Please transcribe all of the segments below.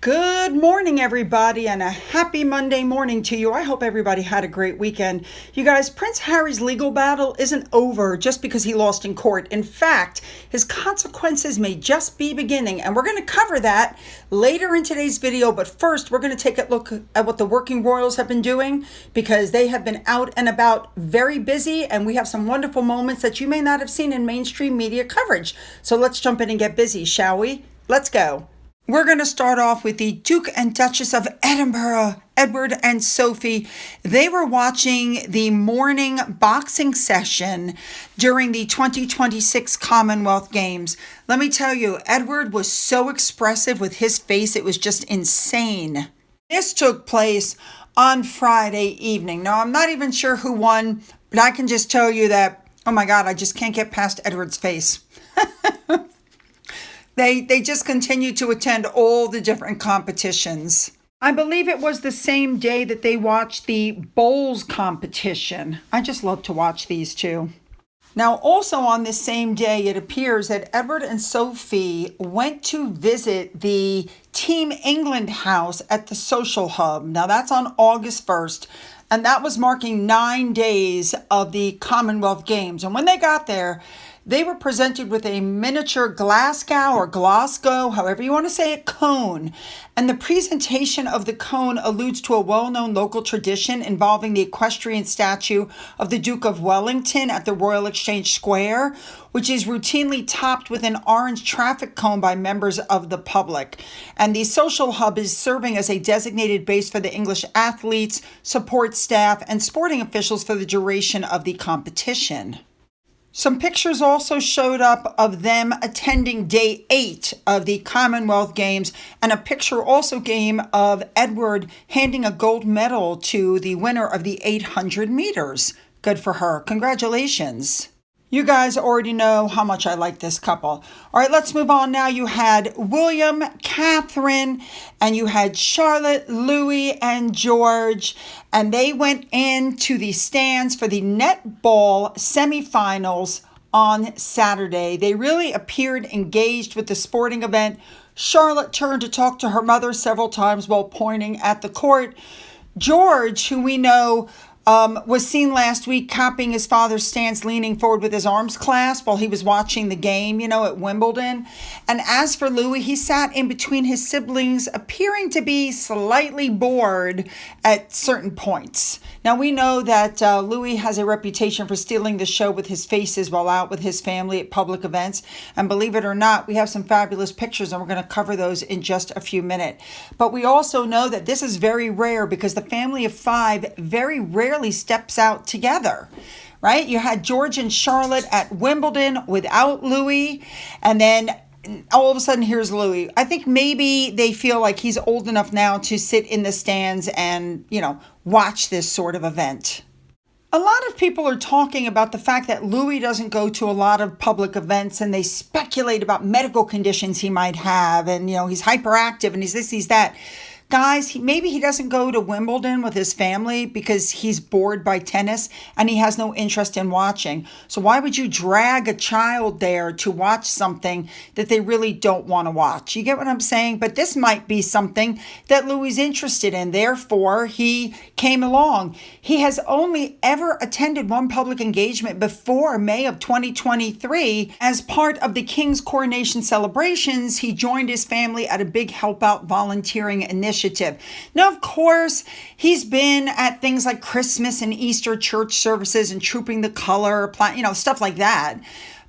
Good morning, everybody, and a happy Monday morning to you. I hope everybody had a great weekend. You guys, Prince Harry's legal battle isn't over just because he lost in court. In fact, his consequences may just be beginning, and we're going to cover that later in today's video. But first, we're going to take a look at what the working royals have been doing because they have been out and about, very busy, and we have some wonderful moments that you may not have seen in mainstream media coverage. So let's jump in and get busy, shall we? Let's go. We're going to start off with the Duke and Duchess of Edinburgh, Edward and Sophie. They were watching the morning boxing session during the 2026 Commonwealth Games. Let me tell you, Edward was so expressive with his face, it was just insane. This took place on Friday evening. Now, I'm not even sure who won, but I can just tell you that, oh my God, I just can't get past Edward's face. They just continued to attend all the different competitions. I believe it was the same day that they watched the bowls competition. I just love to watch these two. Now, also on this same day, it appears that Edward and Sophie went to visit the Team England house at the Social Hub. Now, that's on August 1st, and that was marking 9 days of the Commonwealth Games. And when they got there, they were presented with a miniature Glasgow, however you want to say it, cone. And the presentation of the cone alludes to a well-known local tradition involving the equestrian statue of the Duke of Wellington at the Royal Exchange Square, which is routinely topped with an orange traffic cone by members of the public. And the Social Hub is serving as a designated base for the English athletes, support staff, and sporting officials for the duration of the competition. Some pictures also showed up of them attending day 8 of the Commonwealth Games, and a picture also came of Edward handing a gold medal to the winner of the 800 meters. Good for her. Congratulations. You guys already know how much I like this couple. All right, let's move on now. You had William, Catherine, and you had Charlotte, Louis, and George. And they went into the stands for the netball semifinals on Saturday. They really appeared engaged with the sporting event. Charlotte turned to talk to her mother several times while pointing at the court. George, who we know was seen last week copying his father's stance, leaning forward with his arms clasped while he was watching the game, at Wimbledon. And as for Louis, he sat in between his siblings, appearing to be slightly bored at certain points. Now, we know that Louis has a reputation for stealing the show with his faces while out with his family at public events. And believe it or not, we have some fabulous pictures, and we're going to cover those in just a few minutes. But we also know that this is very rare because the family of 5 very rarely steps out together, right? You had George and Charlotte at Wimbledon without Louis, and then all of a sudden here's Louis. I think maybe they feel like he's old enough now to sit in the stands and, watch this sort of event. A lot of people are talking about the fact that Louis doesn't go to a lot of public events, and they speculate about medical conditions he might have, and, he's hyperactive and he's this, he's that. Guys, maybe he doesn't go to Wimbledon with his family because he's bored by tennis and he has no interest in watching. So why would you drag a child there to watch something that they really don't want to watch? You get what I'm saying? But this might be something that Louis is interested in. Therefore, he came along. He has only ever attended one public engagement before May of 2023. As part of the King's coronation celebrations, he joined his family at a big help out volunteering initiative. Now, of course, he's been at things like Christmas and Easter church services and Trooping the Color, stuff like that.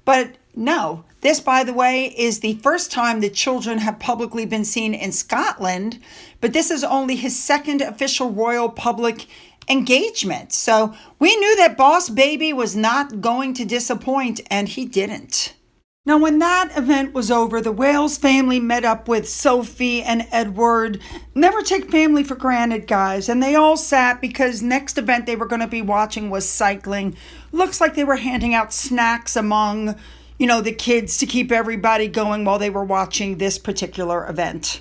But no, this, by the way, is the first time that children have publicly been seen in Scotland, but this is only his second official royal public engagement. So we knew that Boss Baby was not going to disappoint, and he didn't. Now, when that event was over, the Wales family met up with Sophie and Edward. Never take family for granted, guys. And they all sat because next event they were going to be watching was cycling. Looks like they were handing out snacks among, the kids to keep everybody going while they were watching this particular event.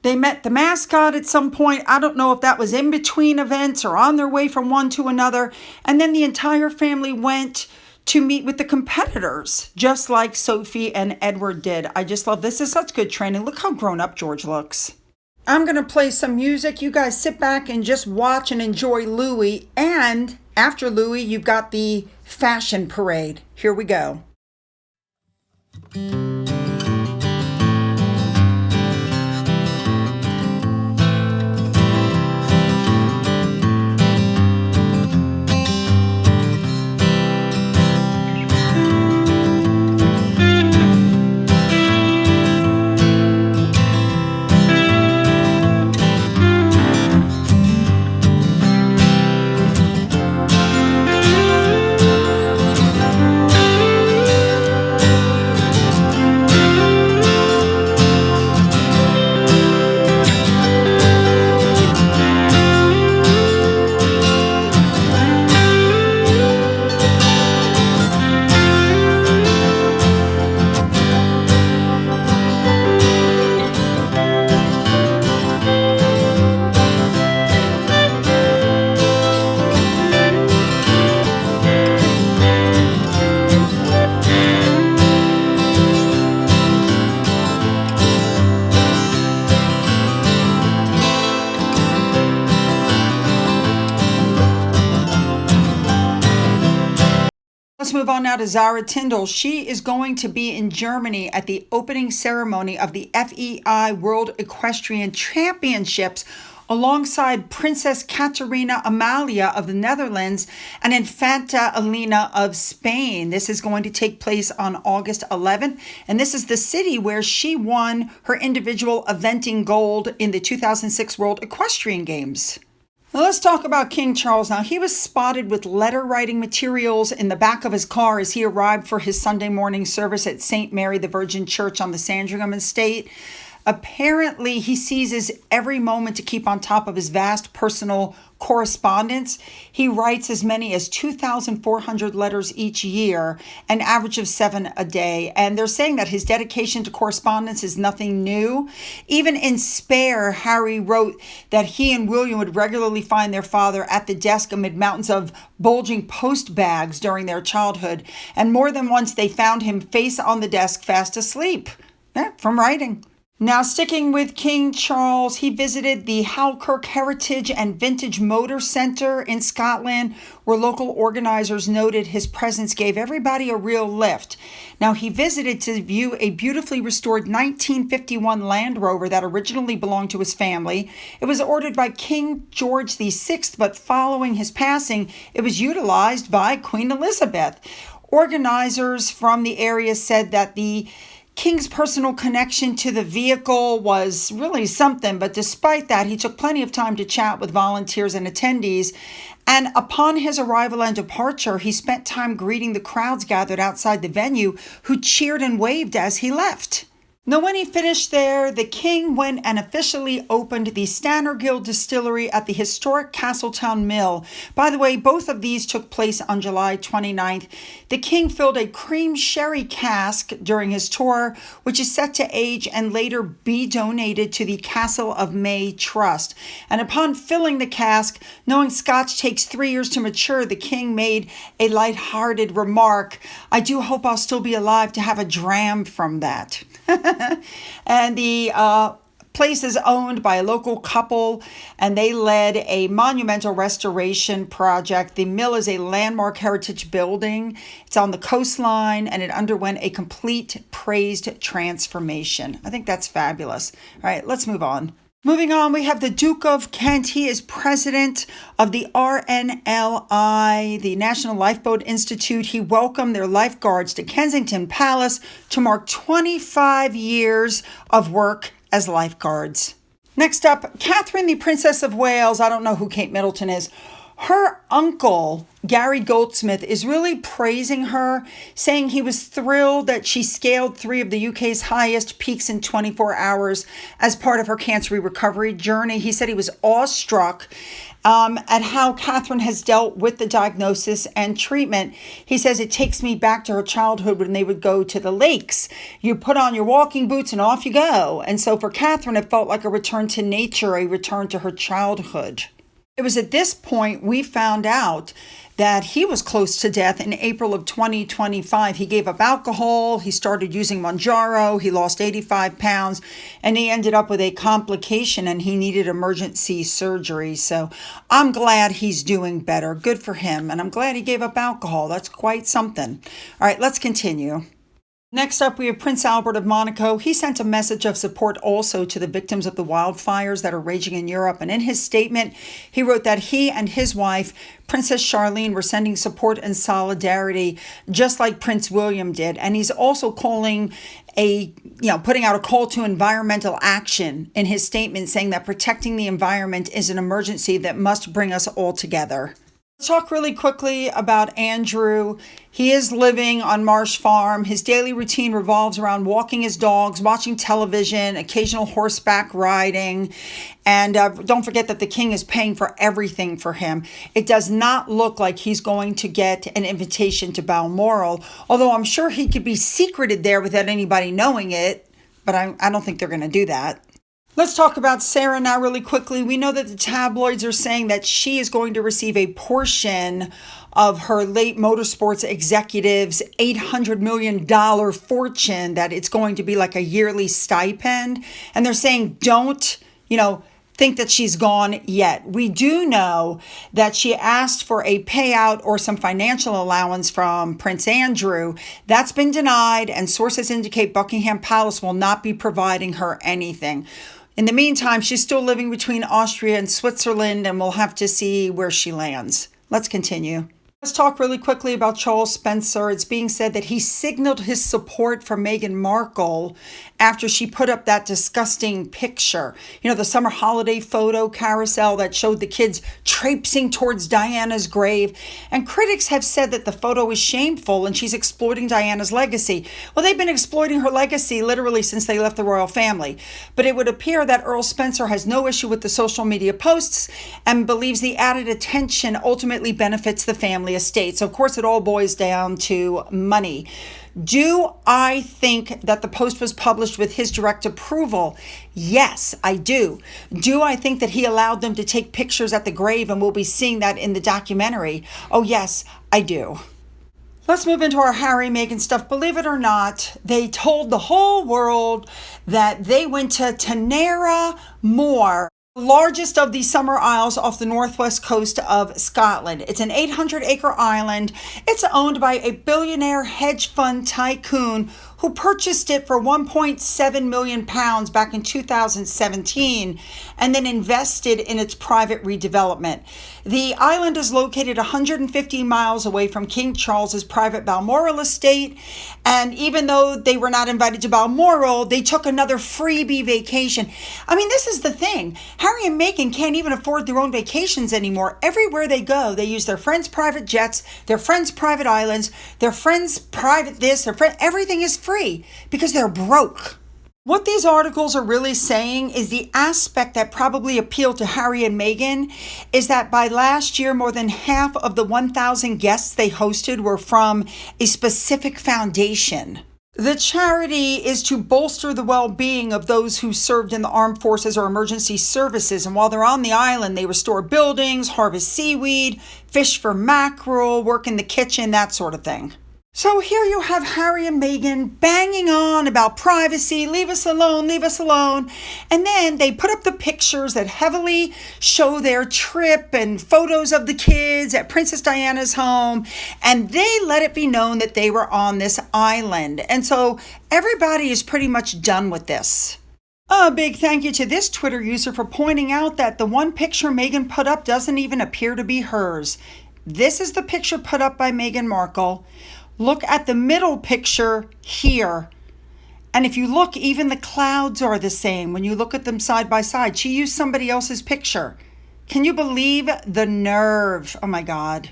They met the mascot at some point. I don't know if that was in between events or on their way from one to another. And then the entire family went to meet with the competitors, just like Sophie and Edward did. I just love this. Is such good training. Look how grown up George looks. I'm going to play some music. You guys sit back and just watch and enjoy Louis. And after Louis, you've got the fashion parade. Here we go. Let's move on now to Zara Tindall. She is going to be in Germany at the opening ceremony of the FEI World Equestrian Championships alongside Princess Caterina Amalia of the Netherlands and Infanta Elena of Spain. This is going to take place on August 11th, and this is the city where she won her individual eventing gold in the 2006 World Equestrian Games. Now let's talk about King Charles. Now, he was spotted with letter writing materials in the back of his car as he arrived for his Sunday morning service at St. Mary the Virgin Church on the Sandringham estate. Apparently, he seizes every moment to keep on top of his vast personal correspondence. He writes as many as 2,400 letters each year, an average of 7 a day. And they're saying that his dedication to correspondence is nothing new. Even in Spare, Harry wrote that he and William would regularly find their father at the desk amid mountains of bulging post bags during their childhood. And more than once, they found him face on the desk, fast asleep, from writing. Now, sticking with King Charles, he visited the Halkirk Heritage and Vintage Motor Centre in Scotland, where local organizers noted his presence gave everybody a real lift. Now, he visited to view a beautifully restored 1951 Land Rover that originally belonged to his family. It was ordered by King George VI, but following his passing, it was utilized by Queen Elizabeth. Organizers from the area said that the King's personal connection to the vehicle was really something, but despite that, he took plenty of time to chat with volunteers and attendees. And upon his arrival and departure, he spent time greeting the crowds gathered outside the venue who cheered and waved as he left. Now, when he finished there, the king went and officially opened the Stannergill Distillery at the historic Castletown Mill. By the way, both of these took place on July 29th. The king filled a cream sherry cask during his tour, which is set to age and later be donated to the Castle of May Trust. And upon filling the cask, knowing Scotch takes 3 years to mature, the king made a light-hearted remark, "I do hope I'll still be alive to have a dram from that." And the place is owned by a local couple, and they led a monumental restoration project. The mill is a landmark heritage building. It's on the coastline, and it underwent a complete praised transformation. I think that's fabulous. All right, let's move on. Moving on, we have the Duke of Kent. He is president of the RNLI, the National Lifeboat Institute. He welcomed their lifeguards to Kensington Palace to mark 25 years of work as lifeguards. Next up, Catherine, the Princess of Wales. I don't know who Kate Middleton is. Her uncle, Gary Goldsmith, is really praising her, saying he was thrilled that she scaled 3 of the UK's highest peaks in 24 hours as part of her cancer recovery journey. He said he was awestruck at how Catherine has dealt with the diagnosis and treatment. He says, "It takes me back to her childhood when they would go to the lakes. You put on your walking boots and off you go." And so for Catherine, it felt like a return to nature, a return to her childhood. It was at this point we found out that he was close to death in April of 2025. He gave up alcohol, he started using Mounjaro, he lost 85 pounds, and he ended up with a complication and he needed emergency surgery. So I'm glad he's doing better. Good for him. And I'm glad he gave up alcohol. That's quite something. All right, let's continue. Next up, we have Prince Albert of Monaco. He sent a message of support also to the victims of the wildfires that are raging in Europe. And in his statement, he wrote that he and his wife, Princess Charlene, were sending support and solidarity, just like Prince William did. And he's also putting out a call to environmental action in his statement, saying that protecting the environment is an emergency that must bring us all together. Let's talk really quickly about Andrew. He is living on Marsh Farm. His daily routine revolves around walking his dogs, watching television, occasional horseback riding. And don't forget that the king is paying for everything for him. It does not look like he's going to get an invitation to Balmoral, although I'm sure he could be secreted there without anybody knowing it. But I don't think they're going to do that. Let's talk about Sarah now really quickly. We know that the tabloids are saying that she is going to receive a portion of her late motorsports executive's $800 million fortune, that it's going to be like a yearly stipend. And they're saying don't, think that she's gone yet. We do know that she asked for a payout or some financial allowance from Prince Andrew. That's been denied, and sources indicate Buckingham Palace will not be providing her anything. In the meantime, she's still living between Austria and Switzerland, and we'll have to see where she lands. Let's continue. Let's talk really quickly about Charles Spencer. It's being said that he signaled his support for Meghan Markle after she put up that disgusting picture. The summer holiday photo carousel that showed the kids traipsing towards Diana's grave. And critics have said that the photo is shameful and she's exploiting Diana's legacy. Well, they've been exploiting her legacy literally since they left the royal family. But it would appear that Earl Spencer has no issue with the social media posts and believes the added attention ultimately benefits the family estate. So of course it all boils down to money. Do I think that the post was published with his direct approval? Yes, I do. Do I think that he allowed them to take pictures at the grave, and we'll be seeing that in the documentary? Oh yes, I do. Let's move into our Harry Meghan stuff. Believe it or not, they told the whole world that they went to Tanera Moor, largest of the summer isles off the northwest coast of Scotland. It's an 800-acre island. It's owned by a billionaire hedge fund tycoon who purchased it for £1.7 million back in 2017 and then invested in its private redevelopment. The island is located 150 miles away from King Charles's private Balmoral estate, and even though they were not invited to Balmoral, they took another freebie vacation. I mean, this is the thing. Harry and Meghan can't even afford their own vacations anymore. Everywhere they go, they use their friends' private jets, their friends' private islands, their friends' private this, everything is free because they're broke. What these articles are really saying is the aspect that probably appealed to Harry and Meghan is that by last year, more than half of the 1,000 guests they hosted were from a specific foundation. The charity is to bolster the well-being of those who served in the armed forces or emergency services. And while they're on the island, they restore buildings, harvest seaweed, fish for mackerel, work in the kitchen, that sort of thing. So here you have Harry and Meghan banging on about privacy, leave us alone, leave us alone. And then they put up the pictures that heavily show their trip and photos of the kids at Princess Diana's home. And they let it be known that they were on this island. And so everybody is pretty much done with this. A big thank you to this Twitter user for pointing out that the one picture Meghan put up doesn't even appear to be hers. This is the picture put up by Meghan Markle. Look at the middle picture here. And if you look, even the clouds are the same when you look at them side by side. She used somebody else's picture. Can you believe the nerve? Oh my God.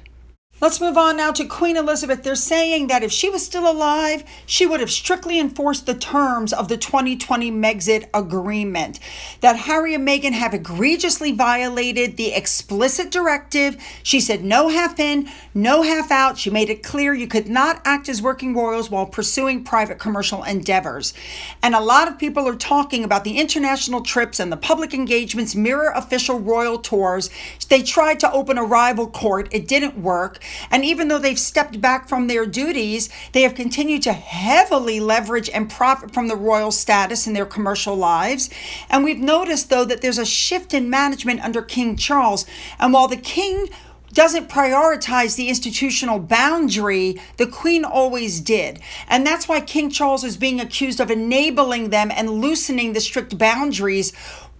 Let's move on now to Queen Elizabeth. They're saying that if she was still alive, she would have strictly enforced the terms of the 2020 Megxit agreement. That Harry and Meghan have egregiously violated the explicit directive. She said no half in, no half out. She made it clear you could not act as working royals while pursuing private commercial endeavors. And a lot of people are talking about the international trips and the public engagements mirror official royal tours. They tried to open a rival court. It didn't work. And even though they've stepped back from their duties, they have continued to heavily leverage and profit from the royal status in their commercial lives. And we've noticed, though, that there's a shift in management under King Charles. And while the king doesn't prioritize the institutional boundary, the Queen always did. And that's why King Charles is being accused of enabling them and loosening the strict boundaries,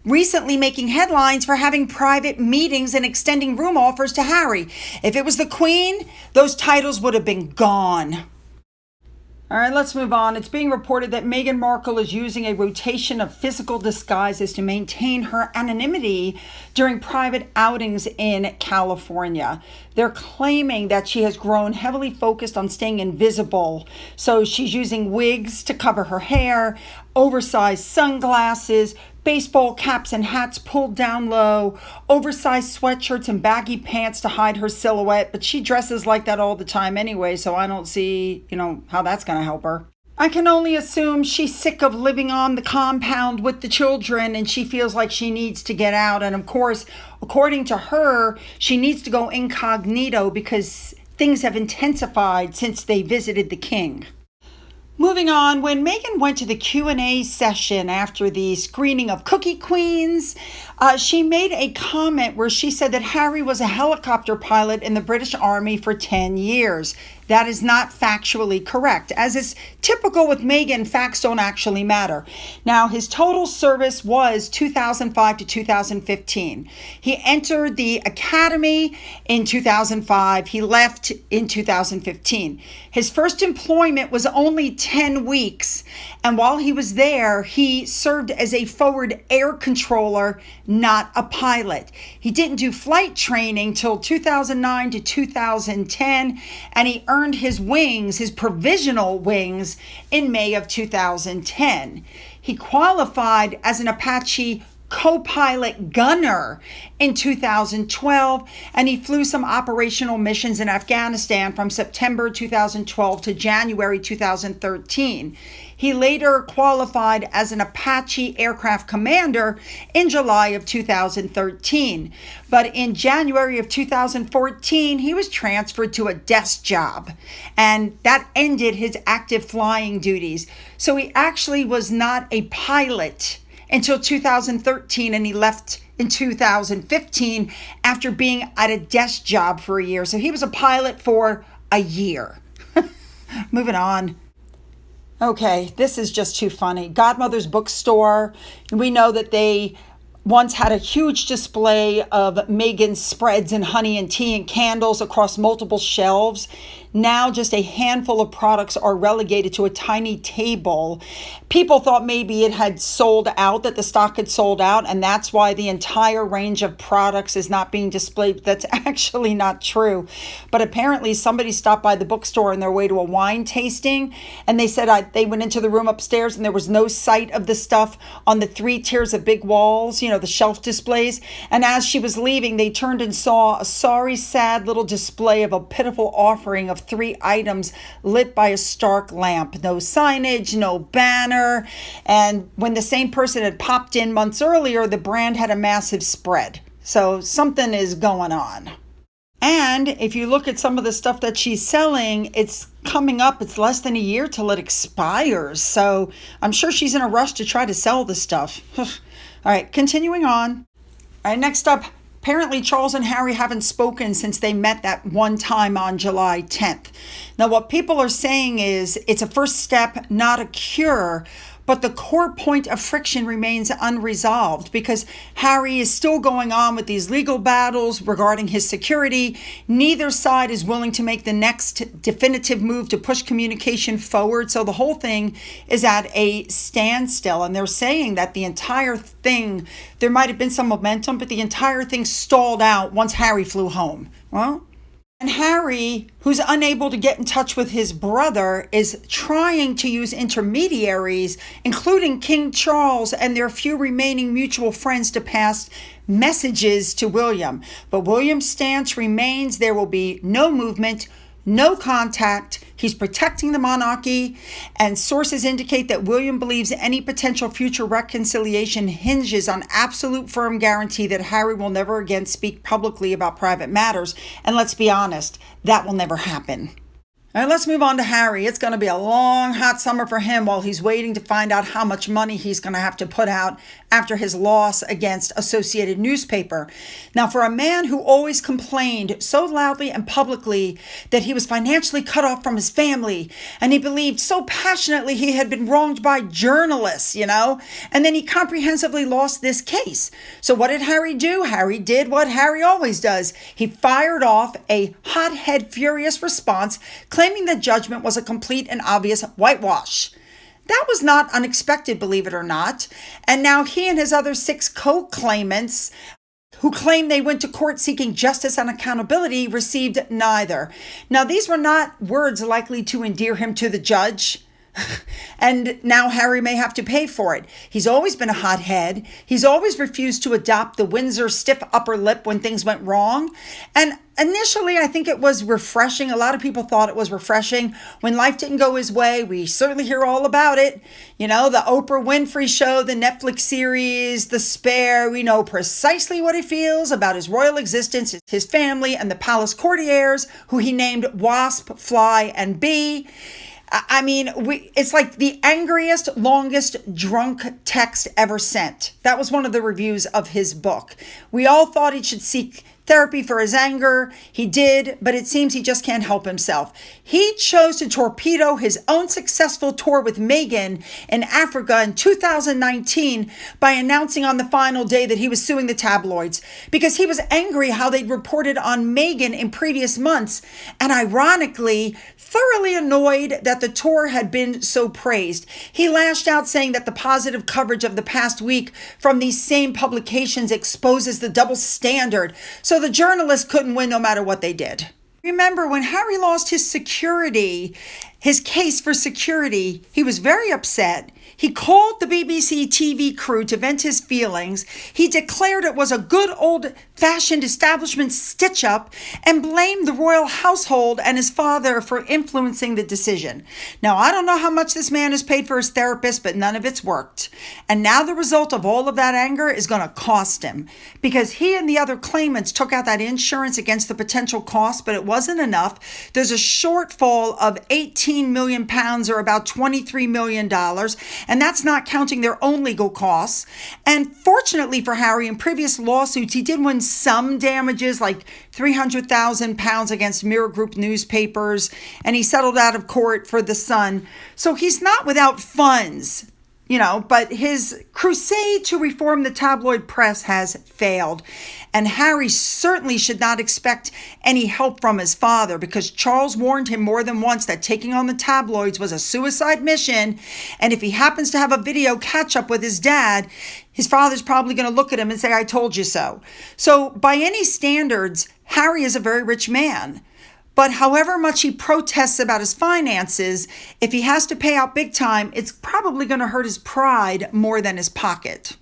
recently making headlines for having private meetings and extending room offers to Harry. If it was the Queen, those titles would have been gone. All right, let's move on. It's being reported that Meghan Markle is using a rotation of physical disguises to maintain her anonymity during private outings in California. They're claiming that she has grown heavily focused on staying invisible. So she's using wigs to cover her hair, oversized sunglasses, baseball caps and hats pulled down low, oversized sweatshirts and baggy pants to hide her silhouette. But she dresses like that all the time anyway, so I don't see, how that's going to help her. I can only assume she's sick of living on the compound with the children and she feels like she needs to get out. And of course, according to her, she needs to go incognito because things have intensified since they visited the king. Moving on, when Meghan went to the Q&A session after the screening of Cookie Queens, she made a comment where she said that Harry was a helicopter pilot in the British Army for 10 years. That is not factually correct. As is typical with Meghan, facts don't actually matter. Now, his total service was 2005 to 2015. He entered the academy in 2005. He left in 2015. His first employment was only 10 weeks. And while he was there, he served as a forward air controller, not a pilot. He didn't do flight training till 2009 to 2010, and he earned his wings, his provisional wings, in May of 2010. He qualified as an Apache co-pilot gunner in 2012, and he flew some operational missions in Afghanistan from September 2012 to January 2013. He later qualified as an Apache aircraft commander in July of 2013. But in January of 2014, he was transferred to a desk job, and that ended his active flying duties. So he actually was not a pilot until 2013, and he left in 2015 after being at a desk job for a year. So he was a pilot for a year. Moving on. Okay, this is just too funny. Godmother's Bookstore. We know that they once had a huge display of Meghan's spreads and honey and tea and candles across multiple shelves. Now just a handful of products are relegated to a tiny table. People thought maybe it had sold out, that the stock had sold out, and that's why the entire range of products is not being displayed. That's actually not true. But apparently somebody stopped by the bookstore on their way to a wine tasting, and they said they went into the room upstairs and there was no sight of the stuff on the 3 tiers of big walls, the shelf displays. And as she was leaving, they turned and saw a sorry, sad little display of a pitiful offering of 3 items lit by a stark lamp. No signage, no banner. And when the same person had popped in months earlier, the brand had a massive spread. So something is going on. And if you look at some of the stuff that she's selling, it's coming up. It's less than a year till it expires. So I'm sure she's in a rush to try to sell the stuff. All right, continuing on. All right, next up. Apparently, Charles and Harry haven't spoken since they met that one time on July 10th. Now, what people are saying is it's a first step, not a cure, but the core point of friction remains unresolved because Harry is still going on with these legal battles regarding his security. Neither side is willing to make the next definitive move to push communication forward. So the whole thing is at a standstill. And they're saying that the entire thing, there might have been some momentum, but the entire thing stalled out once Harry flew home. Well, And Harry, who's unable to get in touch with his brother, is trying to use intermediaries, including King Charles and their few remaining mutual friends, to pass messages to William. But William's stance remains there will be no movement, no contact. He's protecting the monarchy, and sources indicate that William believes any potential future reconciliation hinges on absolute firm guarantee that Harry will never again speak publicly about private matters. And let's be honest, that will never happen. All right, let's move on to Harry. It's going to be a long, hot summer for him while he's waiting to find out how much money he's going to have to put out after his loss against Associated Newspaper. Now, for a man who always complained so loudly and publicly that he was financially cut off from his family, and he believed so passionately he had been wronged by journalists, and then he comprehensively lost this case. So what did Harry do? Harry did what Harry always does. He fired off a hothead, furious response, claiming the judgment was a complete and obvious whitewash. That was not unexpected, believe it or not. And now he and his other 6 co-claimants, who claim they went to court seeking justice and accountability, received neither. Now, these were not words likely to endear him to the judge. And now Harry may have to pay for it. He's always been a hothead. He's always refused to adopt the Windsor stiff upper lip when things went wrong. And initially, I think it was refreshing. A lot of people thought it was refreshing. When life didn't go his way, we certainly hear all about it. The Oprah Winfrey Show, the Netflix series, The Spare. We know precisely what he feels about his royal existence, his family, and the palace courtiers, who he named Wasp, Fly, and Bee. I mean, it's like the angriest, longest drunk text ever sent. That was one of the reviews of his book. We all thought he should seek therapy for his anger. He did, but it seems he just can't help himself. He chose to torpedo his own successful tour with Meghan in Africa in 2019 by announcing on the final day that he was suing the tabloids because he was angry how they'd reported on Meghan in previous months, and ironically, thoroughly annoyed that the tour had been so praised. He lashed out, saying that the positive coverage of the past week from these same publications exposes the double standard, so the journalists couldn't win no matter what they did. Remember, when Harry lost his case for security, he was very upset. He called the BBC TV crew to vent his feelings. He declared it was a good old-fashioned establishment stitch-up and blamed the royal household and his father for influencing the decision. Now, I don't know how much this man has paid for his therapist, but none of it's worked. And now the result of all of that anger is going to cost him, because he and the other claimants took out that insurance against the potential cost, but it wasn't enough. There's a shortfall of £18 million, or about $23 million, and that's not counting their own legal costs. And fortunately for Harry, in previous lawsuits, he did win some damages, like £300,000 against Mirror Group newspapers, and he settled out of court for The Sun. So he's not without funds, but his crusade to reform the tabloid press has failed. And Harry certainly should not expect any help from his father, because Charles warned him more than once that taking on the tabloids was a suicide mission. And if he happens to have a video catch up with his dad, his father's probably going to look at him and say, "I told you so." So by any standards, Harry is a very rich man. But however much he protests about his finances, if he has to pay out big time, it's probably going to hurt his pride more than his pocket.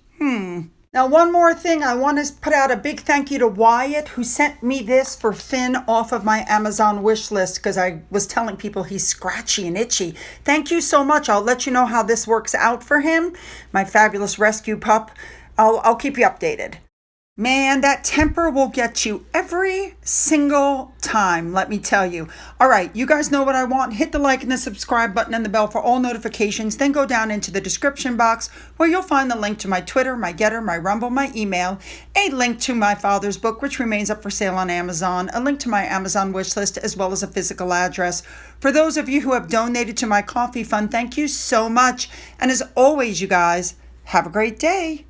Now, one more thing. I want to put out a big thank you to Wyatt, who sent me this for Finn off of my Amazon wish list, because I was telling people he's scratchy and itchy. Thank you so much. I'll let you know how this works out for him, my fabulous rescue pup. I'll keep you updated. Man, that temper will get you every single time, let me tell you. All right, you guys know what I want. Hit the like and the subscribe button and the bell for all notifications. Then go down into the description box where you'll find the link to my Twitter, my Gettr, my Rumble, my email, a link to my father's book, which remains up for sale on Amazon, a link to my Amazon wish list, as well as a physical address. For those of you who have donated to my coffee fund, thank you so much. And as always, you guys, have a great day.